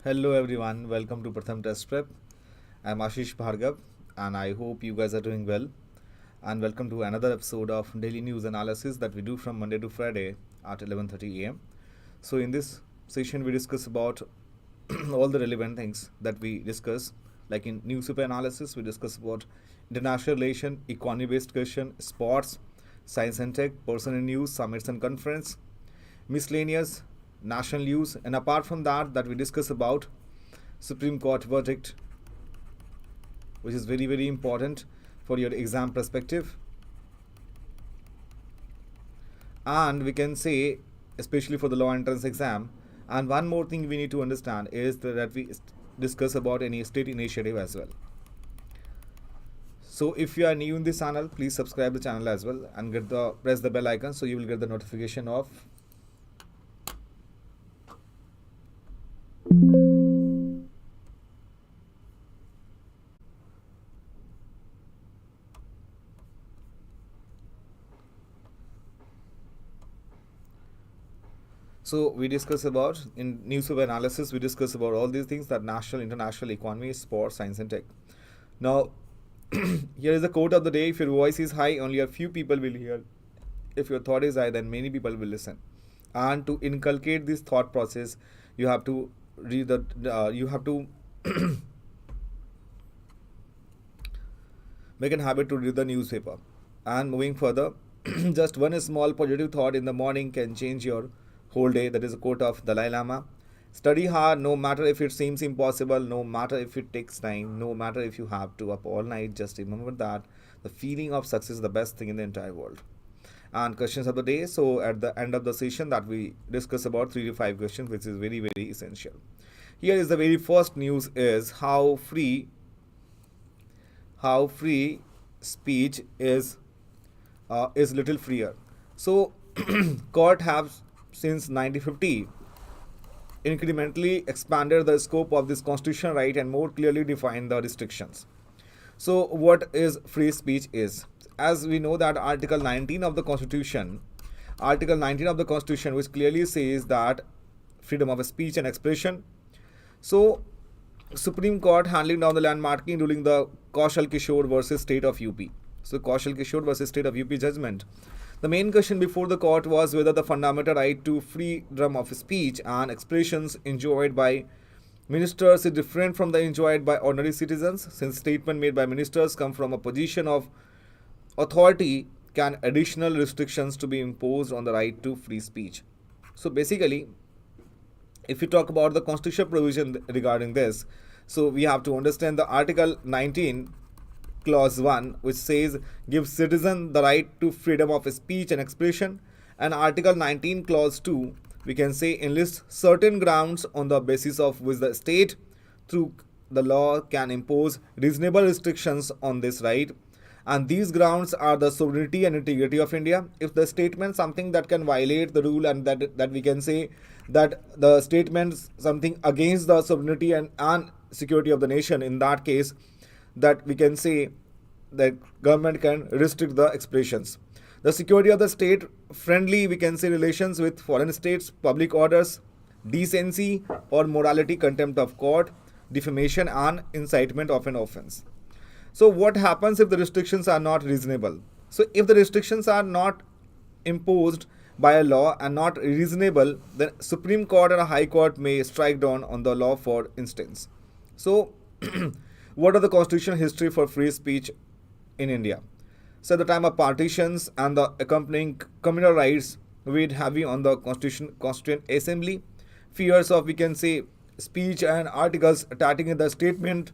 Hello everyone, welcome to PRATHAM Test Prep. I'm Ashish Bhargav and I hope you guys are doing well. And welcome to another episode of daily news analysis that we do from Monday to Friday at 11:30 a.m. So in this session we discuss about all the relevant things that we discuss. Like in newspaper analysis, we discuss about international relation, economy-based question, sports, science and tech, personal news, summits and conference, miscellaneous, national news, and apart from that we discuss about Supreme Court verdict, which is very very important for your exam perspective. And we can say, especially for the law entrance exam. And one more thing we need to understand is that we discuss about any state initiative as well. So if you are new in this channel, please subscribe the channel as well and press the bell icon so you will get the notification of So we discuss about, in newspaper analysis, we discuss about all these things, that national, international, economy, sports, science and tech. Now, here is the quote of the day. If your voice is high, only a few people will hear. If your thought is high, then many people will listen. And to inculcate this thought process, you have to read make a habit to read the newspaper. And moving further, just one small positive thought in the morning can change your whole day. That is a quote of Dalai Lama. Study hard, no matter if it seems impossible, no matter if it takes time, no matter if you have to up all night. Just remember that the feeling of success is the best thing in the entire world. And questions of the day. So at the end of the session that we discuss about 3 to 5 questions, which is very very essential. Here is the very first news is how free speech is little freer. So court have since 1950 incrementally expanded the scope of this constitutional right and more clearly defined the restrictions. So what is free speech is? As we know that Article 19 of the Constitution, which clearly says that freedom of speech and expression. So Supreme Court handling down the landmarking ruling the Kaushal Kishore versus State of UP. So Kaushal Kishore versus State of UP judgment. The main question before the court was whether the fundamental right to freedom of speech and expressions enjoyed by ministers is different from the enjoyed by ordinary citizens. Since statements made by ministers come from a position of authority, can additional restrictions to be imposed on the right to free speech? So basically, if you talk about the constitutional provision regarding this, so we have to understand the Article 19 Clause 1, which says gives citizen the right to freedom of speech and expression, and Article 19 Clause 2, we can say enlists certain grounds on the basis of which the state through the law can impose reasonable restrictions on this right, and these grounds are the sovereignty and integrity of India. If the statement something that can violate the rule, and that we can say that the statement something against the sovereignty and security of the nation, in that case that we can say that government can restrict the expressions. The security of the state, friendly, we can say relations with foreign states, public orders, decency or morality, contempt of court, defamation and incitement of an offense. So what happens if the restrictions are not reasonable? So if the restrictions are not imposed by a law and not reasonable, then Supreme Court or a High Court may strike down on the law, for instance. So what are the constitutional history for free speech in India? So at the time of partitions and the accompanying communal rights weighed heavy on the Constituent Assembly, fears of, we can say, speech and articles attaching in the statement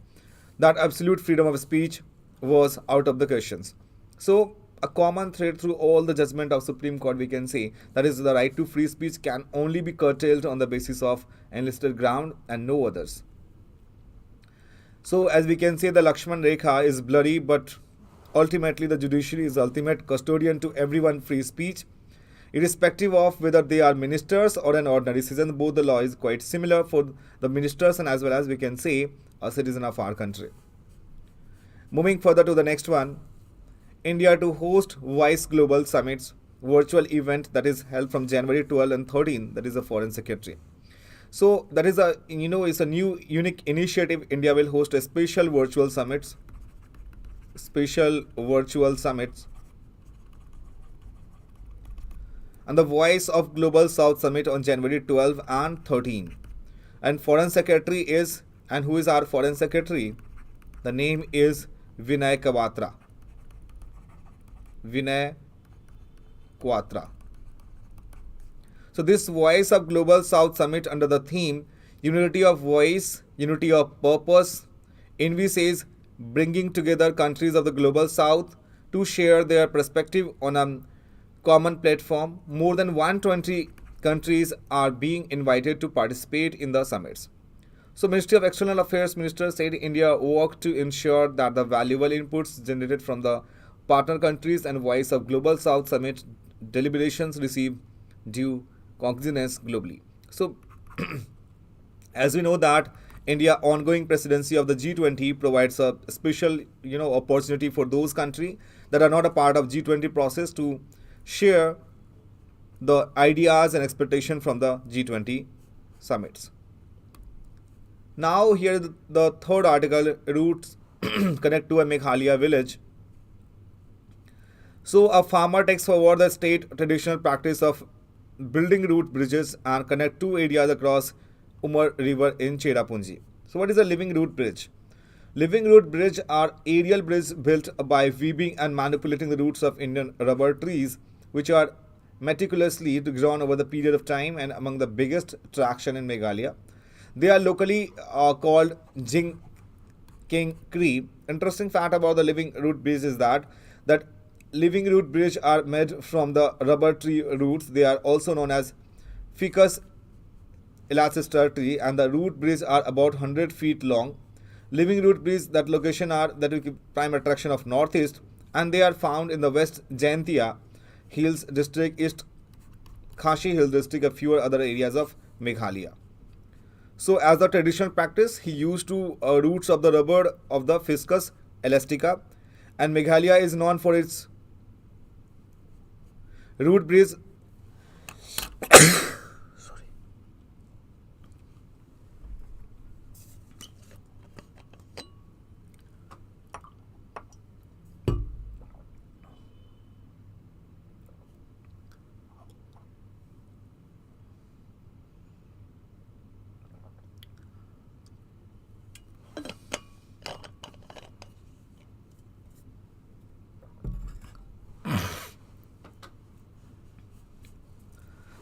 that absolute freedom of speech was out of the questions. So a common thread through all the judgment of Supreme Court, we can say, that is the right to free speech can only be curtailed on the basis of enlisted ground and no others. So as we can say, the Lakshman Rekha is blurry, but ultimately the judiciary is the ultimate custodian to everyone free speech. Irrespective of whether they are ministers or an ordinary citizen, both the law is quite similar for the ministers and as well as, we can say, a citizen of our country. Moving further to the next one, India to host Vice Global Summits virtual event that is held from January 12 and 13, that is the Foreign Secretary. So that is a, it's a new unique initiative. India will host a special virtual summits, and the Voice of Global South Summit on January 12 and 13. And Foreign Secretary is, and who is our Foreign Secretary? The name is Vinay Kwatra. Vinay Kwatra. So this Voice of Global South Summit under the theme Unity of Voice, Unity of Purpose, envisages bringing together countries of the Global South to share their perspective on a common platform. More than 120 countries are being invited to participate in the summits. So Ministry of External Affairs Minister said India worked to ensure that the valuable inputs generated from the partner countries and Voice of Global South Summit deliberations receive due cognizance globally. So as we know that India ongoing presidency of the G20 provides a special opportunity for those countries that are not a part of G20 process to share the ideas and expectation from the G20 summits. Now here is the third article, routes connect to a Meghalaya village. So a farmer takes forward the state traditional practice of building root bridges and connect two areas across Umar River in Cherrapunji. So what is a living root bridge? Living root bridge are aerial bridges built by weaving and manipulating the roots of Indian rubber trees, which are meticulously grown over the period of time and among the biggest traction in Meghalaya. They are locally called Jing King Cree. Interesting fact about the living root bridge is that living root bridge are made from the rubber tree roots. They are also known as Ficus elacister tree, and the root bridges are about 100 feet long. Living root bridges that location are that is prime attraction of northeast, and they are found in the West Jaintia Hills district, East Khashi Hills district, a few other areas of Meghalaya. So as the traditional practice, he used to roots of the rubber of the Ficus elastica, and Meghalaya is known for its root bridge.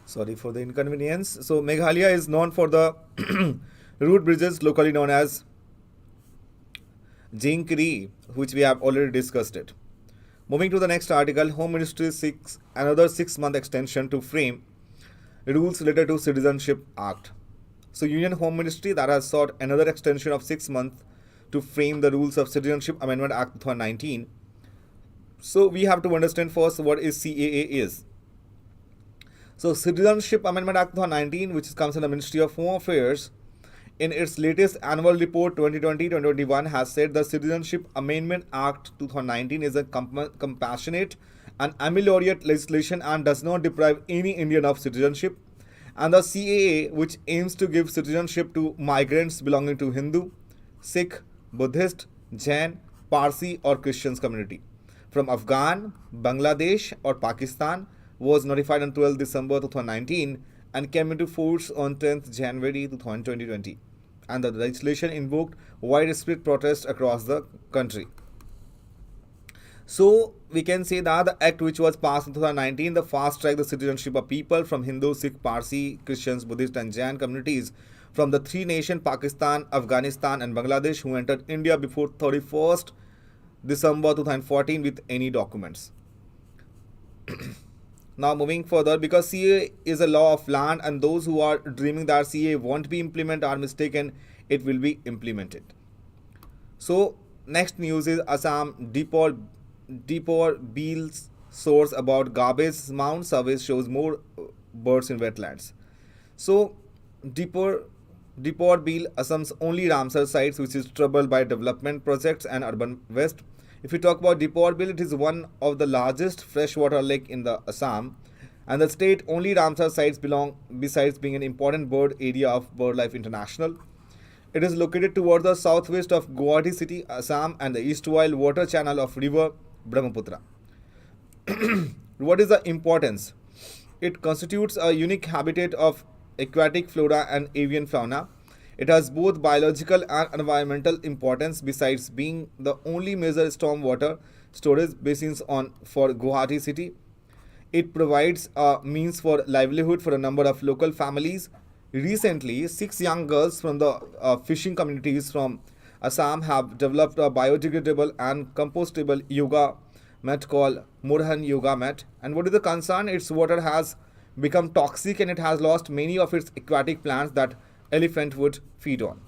Sorry for the inconvenience. So Meghalaya is known for the root bridges locally known as Jinkri, which we have already discussed it. Moving to the next article, Home Ministry seeks another 6-month extension to frame rules related to Citizenship Act. So Union Home Ministry that has sought another extension of 6 months to frame the rules of Citizenship Amendment Act 2019. So we have to understand first what is CAA is. So Citizenship Amendment Act 2019, which comes in the Ministry of Home Affairs, in its latest annual report 2020-2021 has said the Citizenship Amendment Act 2019 is a compassionate and ameliorate legislation and does not deprive any Indian of citizenship. And the CAA, which aims to give citizenship to migrants belonging to Hindu, Sikh, Buddhist, Jain, Parsi or Christians community from Afghan, Bangladesh or Pakistan, was notified on 12 December 2019 and came into force on 10th January 2020. And the legislation invoked widespread protest across the country. So we can say that the act which was passed in 2019, the fast-track the citizenship of people from Hindu, Sikh, Parsi, Christians, Buddhist and Jain communities from the three nations Pakistan, Afghanistan and Bangladesh who entered India before 31st December 2014 with any documents. Now moving further, because CA is a law of land and those who are dreaming that CA won't be implemented are mistaken, it will be implemented. So next news is Assam Deepor Beal's source about garbage mound surveys shows more birds in wetlands. So Deepor Beel, Assam's only Ramsar site which is troubled by development projects and urban waste. If we talk about Deepor Beel, it is one of the largest freshwater lake in the Assam And the state only Ramsar sites belong besides being an important bird area of BirdLife International. It is located towards the southwest of Guwahati city, Assam, and the eastward water channel of river Brahmaputra. What is the importance? It constitutes a unique habitat of aquatic flora and avian fauna. It has both biological and environmental importance besides being the only major stormwater storage basins for Guwahati city. It provides a means for livelihood for a number of local families. Recently, 6 young girls from the fishing communities from Assam have developed a biodegradable and compostable yoga mat called Murhan Yoga Mat. And what is the concern? Its water has become toxic and it has lost many of its aquatic plants that elephant would feed on.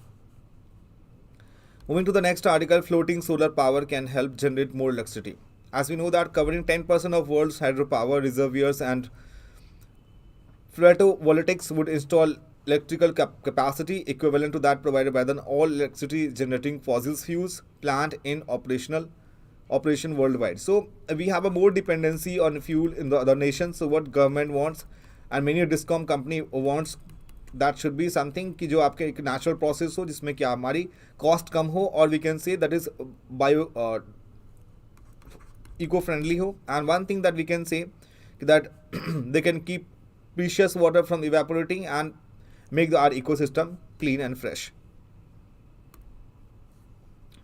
Moving to the next article, floating solar power can help generate more electricity. As we know that covering 10% of world's hydropower reservoirs and photovoltaics would install electrical capacity equivalent to that provided by the all electricity generating fossil fuels plant in operation worldwide. So we have a more dependency on fuel in the other nations. So what government wants and many discom company wants, that should be something कि जो आपके एक natural process हो जिसमें क्या हमारी cost कम हो और we can say that is bio eco-friendly ho. And one thing that we can say that they can keep precious water from evaporating and make our ecosystem clean and fresh.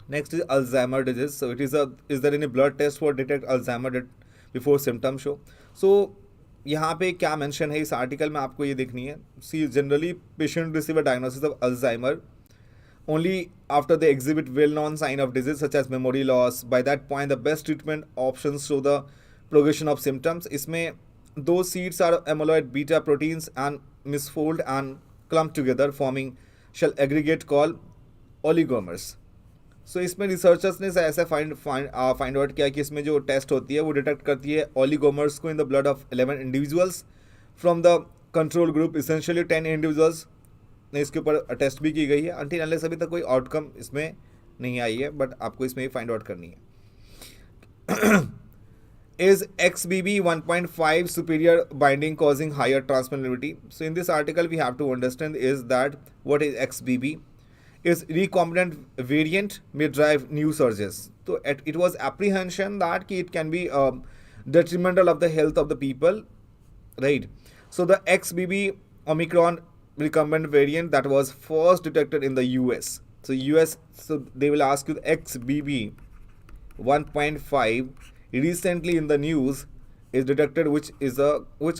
Next is Alzheimer disease. So is there any blood test for detect Alzheimer before symptoms show? So यहाँ पे क्या mention है इस article में आपको ये देखनी है. See generally patient receive a diagnosis of Alzheimer only after they exhibit well-known sign of disease such as memory loss. By that point, the best treatment options show the progression of symptoms. इसमें those seeds are amyloid beta proteins and misfold and clump together forming shall aggregate called oligomers. So इसमें researchers ने ऐसा find out किया कि इसमें जो test होती है वो डिटेक्ट करती है ओलिगोमर्स को in the blood of 11 individuals from the control group. Essentially 10 individuals ने इसके ऊपर टेस्ट भी की गई है. अंटिल अनलेस अभी तक कोई आउटकम इसमें नहीं आई है, बट आपको इसमें फाइंड आउट करनी है. Is XBB 1.5 superior binding causing higher transmissibility? So in this article we have to understand is that what is XBB? Is recombinant variant may drive new surges. So it was apprehension that it can be detrimental of the health of the people, right? So the XBB Omicron recombinant variant that was first detected in the US. So they will ask you the XBB 1.5 recently in the news is detected which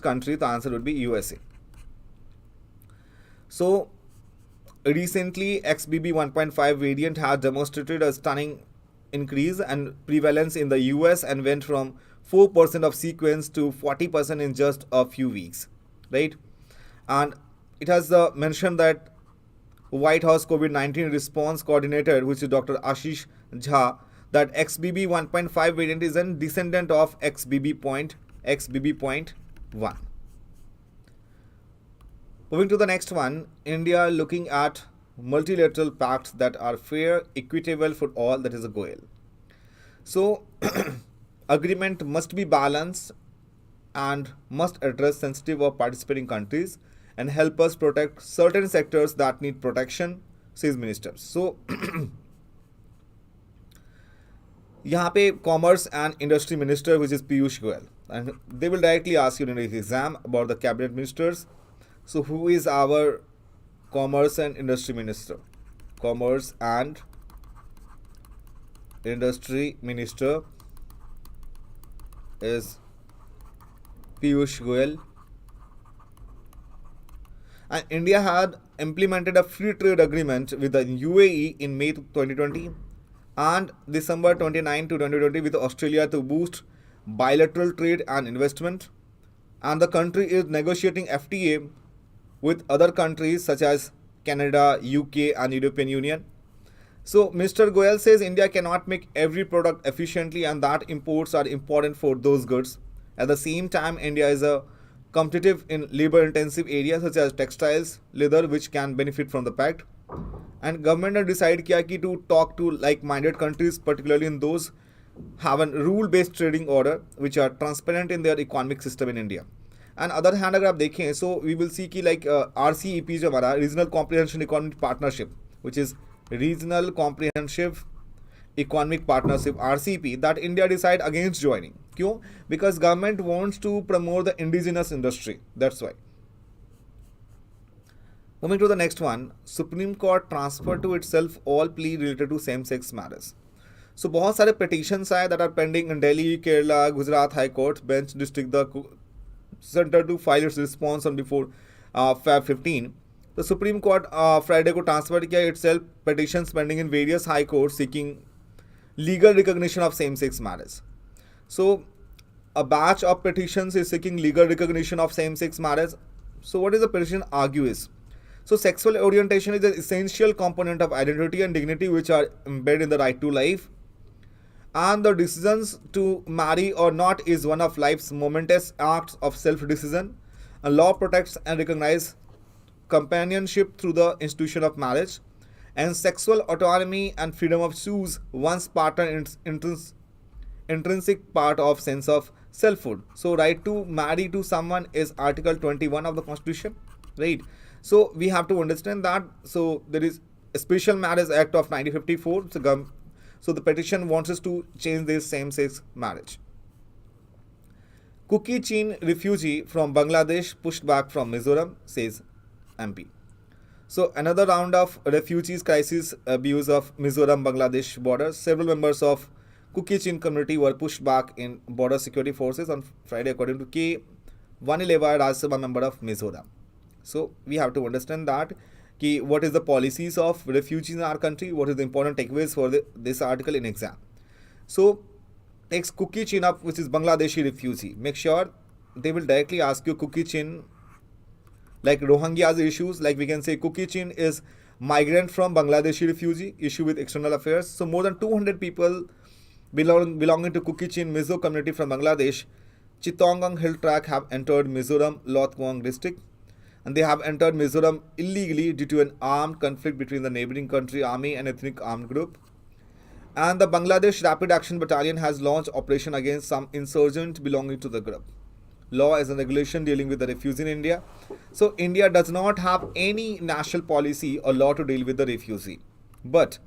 country? The answer would be USA. So recently XBB 1.5 variant has demonstrated a stunning increase and prevalence in the US and went from 4% of sequence to 40% in just a few weeks, right? And it has mentioned that White House COVID-19 response coordinator, which is Dr. Ashish Jha, that XBB 1.5 variant is a descendant of XBB.1. Moving to the next one, India looking at multilateral pacts that are fair, equitable for all, that is a goal. So agreement must be balanced and must address sensitive or participating countries and help us protect certain sectors that need protection, says ministers. So यहाँ पे commerce and industry minister which is Piyush Goyal, and they will directly ask you in exam about the cabinet ministers. So who is our commerce and industry minister? Commerce and industry minister is Piyush Goyal. And India had implemented a free trade agreement with the UAE in May 2020 and December 29 to 2020 with Australia to boost bilateral trade and investment. And the country is negotiating FTA with other countries such as Canada, UK and European Union. So Mr. Goyal says India cannot make every product efficiently and that imports are important for those goods. At the same time, India is a competitive in labor intensive areas such as textiles, leather, which can benefit from the pact. And government has decided to talk to like-minded countries, particularly in those have a rule-based trading order which are transparent in their economic system in India. And other hand अगर आप देखें so we will see कि like RCEP जो हमारा regional comprehension economic partnership which is regional comprehensive economic partnership RCEP that India decide against joining. क्यों? Because government wants to promote the indigenous industry. That's why. Moving to the next one, Supreme Court transferred to itself all plea related to same-sex marriage. So बहुत सारे petitions आए that are pending in Delhi, Kerala, Gujarat High Court, bench district the center to file its response on before Feb 15. The Supreme Court Friday को transfer किया itself petitions pending in various high courts seeking legal recognition of same-sex marriage. So a batch of petitions is seeking legal recognition of same-sex marriage. So what is the petition argues? So sexual orientation is an essential component of identity and dignity which are embedded in the right to life. And the decisions to marry or not is one of life's momentous acts of self-decision. A law protects and recognizes companionship through the institution of marriage. And sexual autonomy and freedom of choose one's partner intrinsic part of sense of selfhood. So right to marry to someone is Article 21 of the Constitution, right? So we have to understand that. So there is a Special Marriage Act of 1954. So the petition wants us to change this same-sex marriage. Cookie Chin refugee from Bangladesh pushed back from Mizoram, says MP. So another round of refugees crisis abuse of Mizoram Bangladesh border. Several members of Cookie Chin community were pushed back in border security forces on Friday according to K. Vanileva, Rajya Sabha member of Mizoram. So we have to understand that what is the policies of refugees in our country, what is the important takeaways for this article in exam. So takes Cookie Chin up, which is Bangladeshi refugee. Make sure they will directly ask you Cookie Chin like Rohingyas issues, like we can say Cookie Chin is migrant from Bangladeshi refugee, issue with external affairs. So more than 200 people belonging to Cookie Chin Mizo community from Bangladesh, Chittagong Hill Track have entered Mizoram Lotkwang district, and they have entered Mizoram illegally due to an armed conflict between the neighboring country army and ethnic armed group. And the Bangladesh Rapid Action Battalion has launched operation against some insurgents belonging to the group. Law is a regulation dealing with the refugees in India. So India does not have any national policy or law to deal with the refugee. But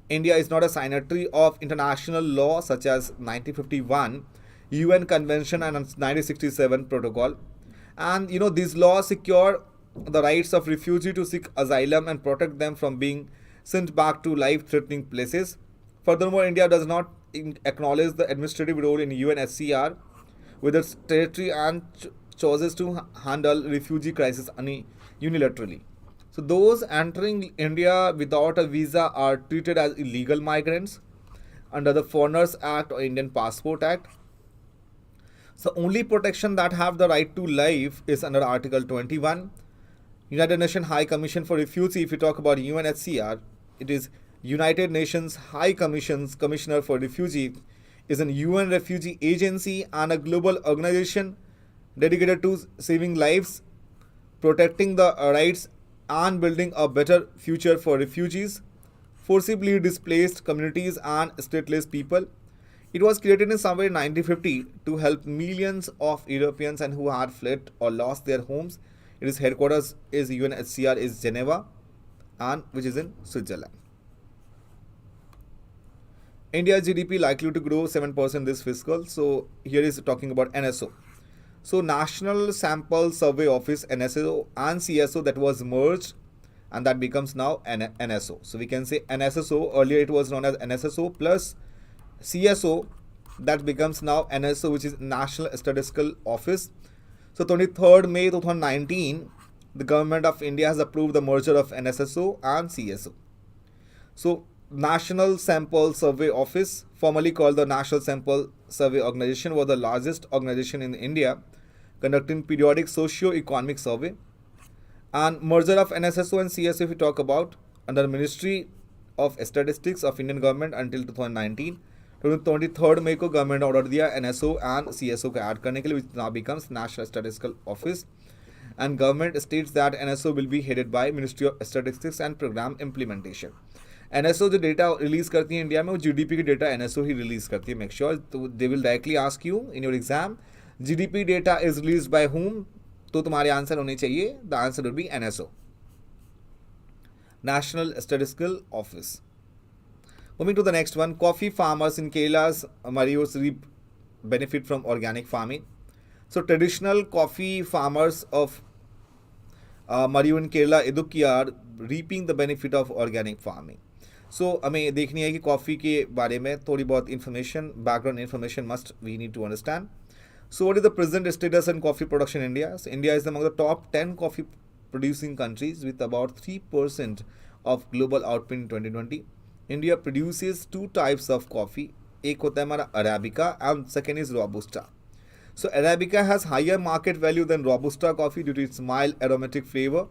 India is not a signatory of international law such as 1951 UN Convention and 1967 Protocol. And these laws secure the rights of refugees to seek asylum and protect them from being sent back to life-threatening places. Furthermore, India does not acknowledge the administrative role in UNHCR with its territory and chooses to handle refugee crisis unilaterally. So those entering India without a visa are treated as illegal migrants under the Foreigners Act or Indian Passport Act. So only protection that have the right to life is under Article 21. United Nations High Commission for Refugees, if you talk about UNHCR, it is United Nations High Commissioner for Refugees, is an UN refugee agency and a global organization dedicated to saving lives, protecting the rights and building a better future for refugees, forcibly displaced communities and stateless people. It was created in somewhere in 1950 to help millions of Europeans and who had fled or lost their homes. Its headquarters is UNHCR is Geneva, and which is in Switzerland. India's GDP likely to grow 7% this fiscal. So here is talking about NSO. So National Sample Survey Office, NSO, and CSO that was merged, and that becomes now NSO. So we can say NSSO, earlier it was known as NSSO plus CSO, that becomes now NSO, which is National Statistical Office. So 23rd May 2019, the government of India has approved the merger of NSSO and CSO. So National Sample Survey Office, formerly called the National Sample Survey Organization, was the largest organization in India conducting periodic socio-economic survey. And merger of NSSO and CSO, if we talk about, under Ministry of Statistics of Indian government until 2019. 23rd May को government order दिया NSO and CSO को add करने के लिए, which now becomes National Statistical Office. And government states that NSO will be headed by Ministry of Statistics and Program Implementation. NSO जो data release करती है India में, वो GDP के डेटा NSO ही रिलीज करती है. मेक श्योर, तो they will directly ask you in your exam, GDP data is released by whom? तो तुम्हारे आंसर होने चाहिए, the answer would be NSO, National Statistical Office. Moving to the next one, coffee farmers in Kerala's Marios reap benefit from organic farming. So traditional coffee farmers of Mario in Kerala, Idukki are reaping the benefit of organic farming. So हमें देखनी है कि coffee के बारे में थोड़ी बहुत information, background information must we need to understand. So what is the present status in coffee production in India? So India is among the top 10 coffee producing countries with about 3% of global output in 2020. India produces two types of coffee. एक होता है हमारा Arabica and second is Robusta. So Arabica has higher market value than Robusta coffee due to its mild aromatic flavor.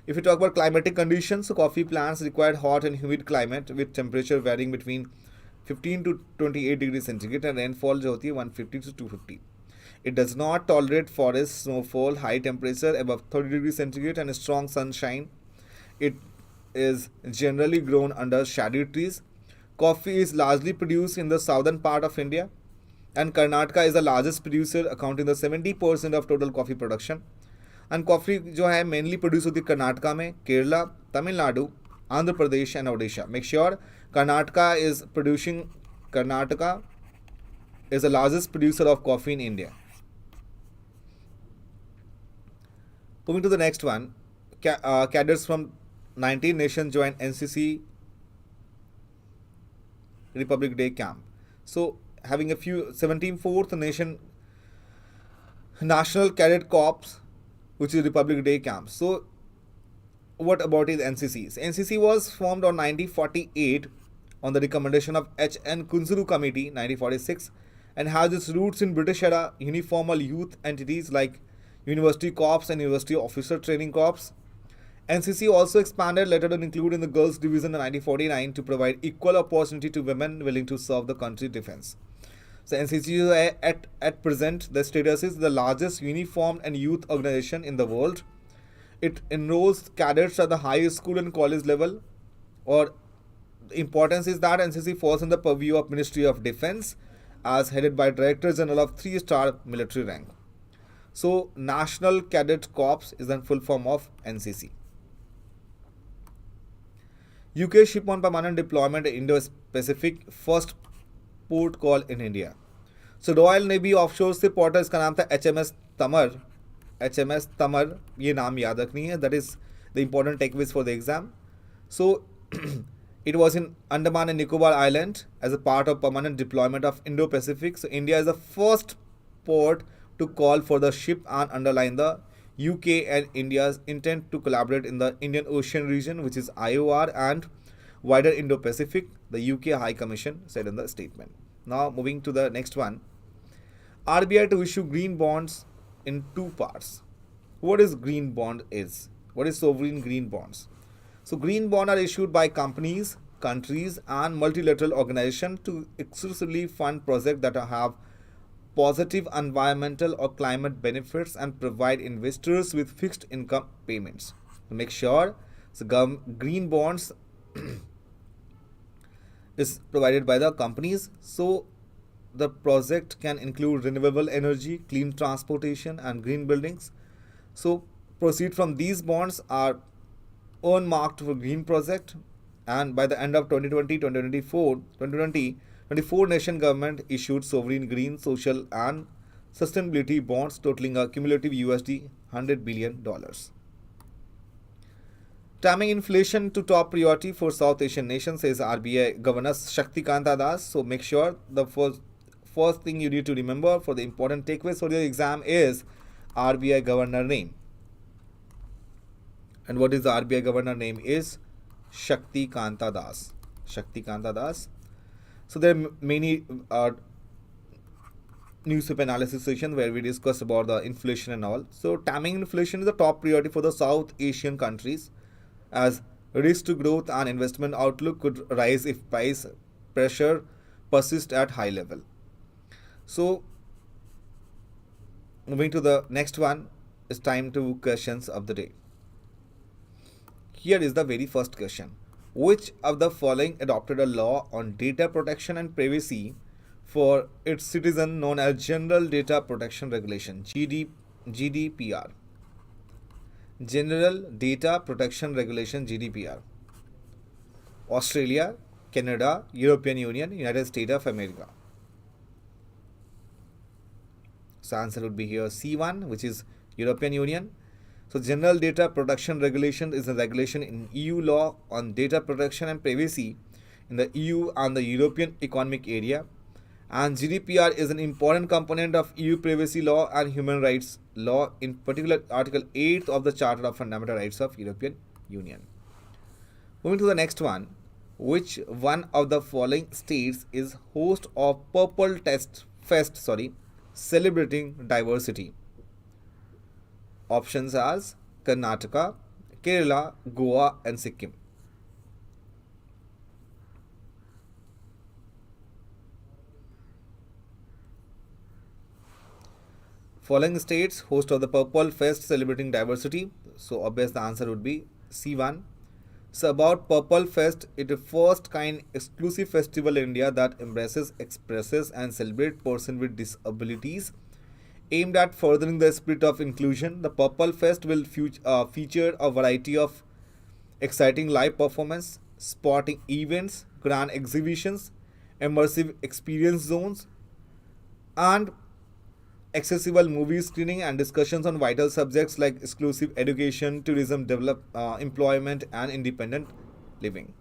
If you talk about climatic conditions, so coffee plants require hot and humid climate with temperature varying between 15 to 28 degrees centigrade and rainfall जो होती है 150 to 250. It does not tolerate forest snowfall, high temperature above 30 degrees centigrade and strong sunshine. It is generally grown under shady trees. Coffee is largely produced in the southern part of India, and Karnataka is the largest producer, accounting the 70% of total coffee production. And coffee जो है mainly produce होती है कर्नाटका में, Kerala, Tamil Nadu, Andhra Pradesh and Odisha. Make sure Karnataka is the largest producer of coffee in India. Moving to the next one, cadets from 19 nations join NCC Republic Day camp. So having a few 74th nation National Cadet Corps, which is Republic Day camp. So what about his NCCs? NCC was formed on 1948 on the recommendation of H.N. Kunzuru Committee 1946 and has its roots in British era uniformal youth entities like University Corps and University Officer Training Corps. NCC also expanded later to include in the Girls Division in 1949 to provide equal opportunity to women willing to serve the country's defense. So NCC at present, the status is the largest uniformed and youth organization in the world. It enrolls cadets at the high school and college level. Or the importance is that NCC falls in the purview of Ministry of Defense as headed by Director General of 3-star military rank. So National Cadet Corps is the full form of NCC. UK ship on permanent deployment in Indo-Pacific, first port call in India. So Royal Navy offshore ship porter, इसका नाम था HMS Tamar. HMS Tamar, ये नाम याद रखनी है. That is the important takeaways for the exam. So it was in Andaman and Nicobar Island as a part of permanent deployment of Indo-Pacific. So India is the first port to call for the ship and underline the UK and India's intent to collaborate in the Indian Ocean region, which is IOR, and wider Indo-Pacific, the UK High Commission said in the statement. Now moving to the next one. RBI to issue green bonds in two parts. What is green bond is? What is sovereign green bonds? So green bonds are issued by companies, countries and multilateral organizations to exclusively fund projects that have positive environmental or climate benefits and provide investors with fixed income payments. To make sure the green bonds is provided by the companies. So the project can include renewable energy, clean transportation and green buildings. So proceeds from these bonds are earmarked for green project, and by the end of 2024 nation government issued sovereign green, social and sustainability bonds totaling a cumulative USD $100 billion. Taming inflation to top priority for South Asian nations, says RBI Governor Shaktikanta Das. So make sure the first thing you need to remember for the important takeaways for your exam is RBI Governor name. And what is the RBI Governor name is Shaktikanta Das. Shaktikanta Das. So there are many newspaper analysis session where we discuss about the inflation and all. So taming inflation is the top priority for the South Asian countries, as risk to growth and investment outlook could rise if price pressure persists at high level. So moving to the next one, it's time to questions of the day. Here is the very first question. Which of the following adopted a law on data protection and privacy for its citizen known as General Data Protection Regulation, GDPR? General Data Protection Regulation GDPR. Australia, Canada, European Union, United States of America. So answer would be here C1, which is European Union. So General Data Protection Regulation is a regulation in EU law on data protection and privacy in the EU and the European Economic Area. And GDPR is an important component of EU privacy law and human rights law, in particular Article 8 of the Charter of Fundamental Rights of European Union. Moving to the next one, which one of the following states is host of Purple Test Fest, celebrating diversity? Options are Karnataka, Kerala, Goa and Sikkim. Following states host of the Purple Fest celebrating diversity. So obvious the answer would be C1. So about Purple Fest, it is first kind exclusive festival in India that embraces, expresses and celebrates persons with disabilities. Aimed at furthering the spirit of inclusion, the Purple Fest will feature a variety of exciting live performance, sporting events, grand exhibitions, immersive experience zones, and accessible movie screening and discussions on vital subjects like exclusive education, tourism, employment, and independent living.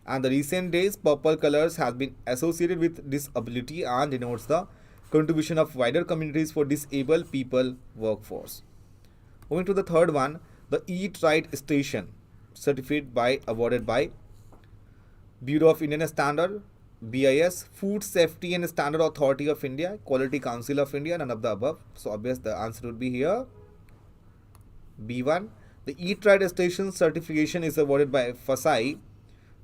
And the recent days, purple colors has been associated with disability and denotes the contribution of wider communities for disabled people workforce. Moving to the third one, the Eat Right Station certificate awarded by Bureau of Indian Standard, BIS, Food Safety and Standard Authority of India, Quality Council of India, none of the above. So obvious the answer would be here B1. The Eat Right Station certification is awarded by FSI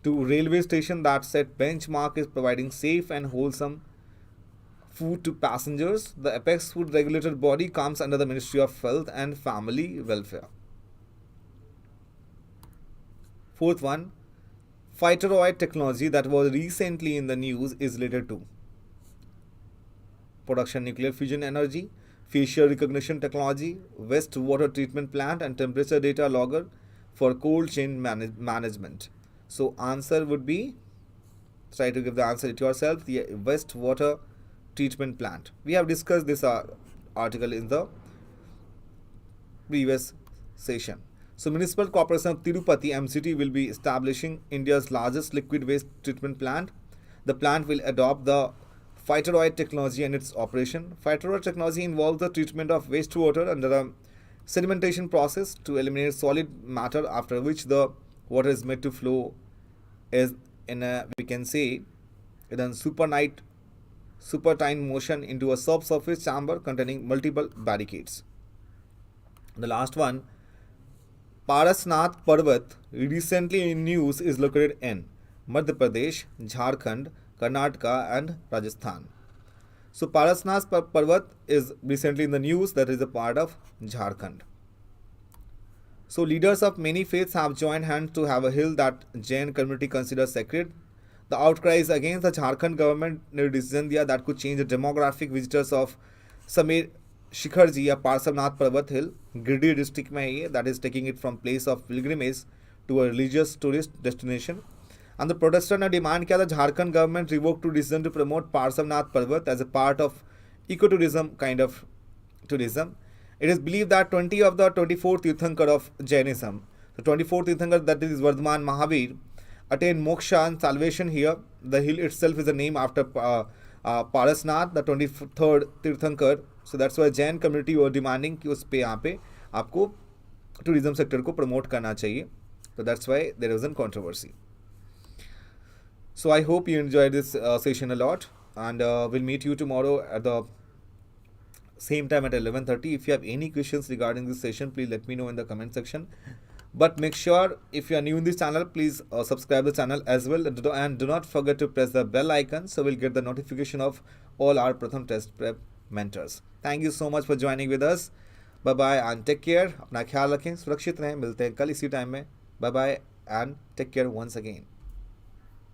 to railway station that set benchmark is providing safe and wholesome food to passengers. The apex food regulator body comes under the Ministry of Health and Family Welfare. Fourth one, phytoroid technology that was recently in the news is related to production nuclear fusion energy, facial recognition technology, wastewater treatment plant and temperature data logger for cold chain management. So answer would be, try to give the answer to yourself, the wastewater treatment plant. We have discussed this article in the previous session. So Municipal Corporation of Tirupati MCT will be establishing India's largest liquid waste treatment plant. The plant will adopt the phytoroid technology and its operation. Phytoroid technology involves the treatment of wastewater under a sedimentation process to eliminate solid matter, after which the water is made to flow as in a, we can say, in a supine motion into a subsurface chamber containing multiple barricades. The last one, Parasnath Parvat, recently in news, is located in Madhya Pradesh, Jharkhand, Karnataka and Rajasthan. So Parasnath Parvat is recently in the news, that is a part of Jharkhand. So leaders of many faiths have joined hands to have a hill that Jain community considers sacred. The outcry is against the Jharkhand government decision that could change the demographic visitors of Samir Shikharji या पार्श्वनाथ पर्वत हिल Giridih district में है ये, that is taking it from place of pilgrimage to a religious tourist destination. And the protester ने demand किया था Jharkhand government revoke to decision to promote Parshvanath पर्वत as a part of ecotourism kind of tourism. It is believed that 20 of the 24 Tirthankar of Jainism, so 24 Tirthankar, that is Vardhaman Mahavir, attain moksha and salvation here. The hill itself is a name after Parasnath, the 23rd Tirthankar. So that's why Jain community were demanding कि उस पे यहाँ पे आपको tourism sector को promote करना चाहिए. So that's why there was a controversy. So I hope you enjoyed this session a lot, and we'll meet you tomorrow at the same time at 11:30. If you have any questions regarding this session, please let me know in the comment section. But make sure, if you are new in this channel, please subscribe the channel as well, and do not forget to press the bell icon so we'll get the notification of all our Pratham Test Prep mentors. Thank you so much for joining with us. Bye bye and take care. अपना ख्याल रखें, सुरक्षित रहें. मिलते हैं कल इसी time में. Bye bye and take care once again.